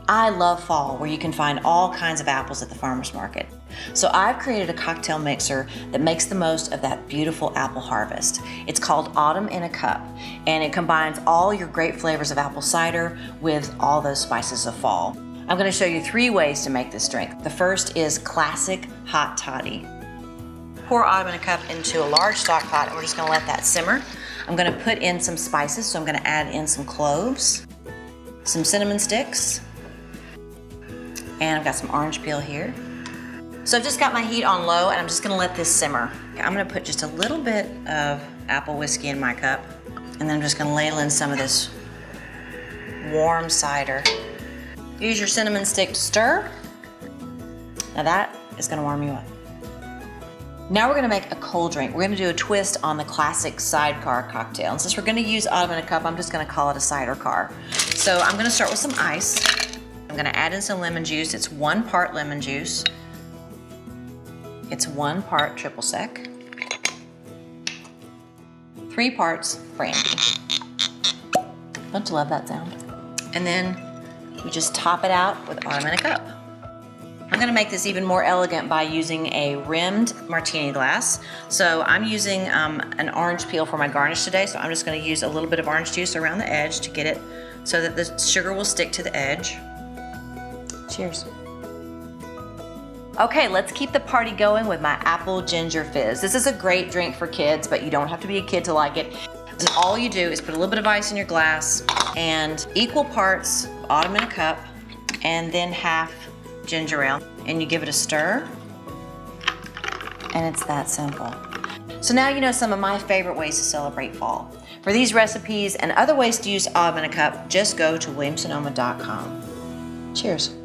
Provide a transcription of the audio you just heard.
I love fall, where you can find all kinds of apples at the farmer's market. So I've created a cocktail mixer that makes the most of that beautiful apple harvest. It's called Autumn in a Cup, and it combines all your great flavors of apple cider with all those spices of fall. I'm gonna show you 3 ways to make this drink. The first is classic hot toddy. Pour Autumn in a Cup into a large stock pot, and we're just gonna let that simmer. I'm gonna put in some spices, so I'm gonna add in some cloves, some cinnamon sticks, and I've got some orange peel here. So I've just got my heat on low, and I'm just gonna let this simmer. I'm gonna put just a little bit of apple whiskey in my cup, and then I'm just gonna ladle in some of this warm cider. Use your cinnamon stick to stir. Now that is gonna warm you up. Now we're gonna make a cold drink. We're gonna do a twist on the classic sidecar cocktail. And since we're gonna use Autumn in a Cup, I'm just gonna call it a cider car. So I'm gonna start with some ice. I'm gonna add in some lemon juice. It's 1 part lemon juice. It's 1 part triple sec. 3 parts brandy. Don't you love that sound? And then we just top it out with Autumn in a Cup. I'm gonna make this even more elegant by using a rimmed martini glass. So I'm using an orange peel for my garnish today, so I'm just gonna use a little bit of orange juice around the edge to get it so that the sugar will stick to the edge. Cheers. Okay, let's keep the party going with my apple ginger fizz. This is a great drink for kids, but you don't have to be a kid to like it. And all you do is put a little bit of ice in your glass and equal parts Autumn in a Cup and then half ginger ale, and you give it a stir, and it's that simple. So now you know some of my favorite ways to celebrate fall. For these recipes and other ways to use Autumn in a Cup, just go to williamsonoma.com. Cheers.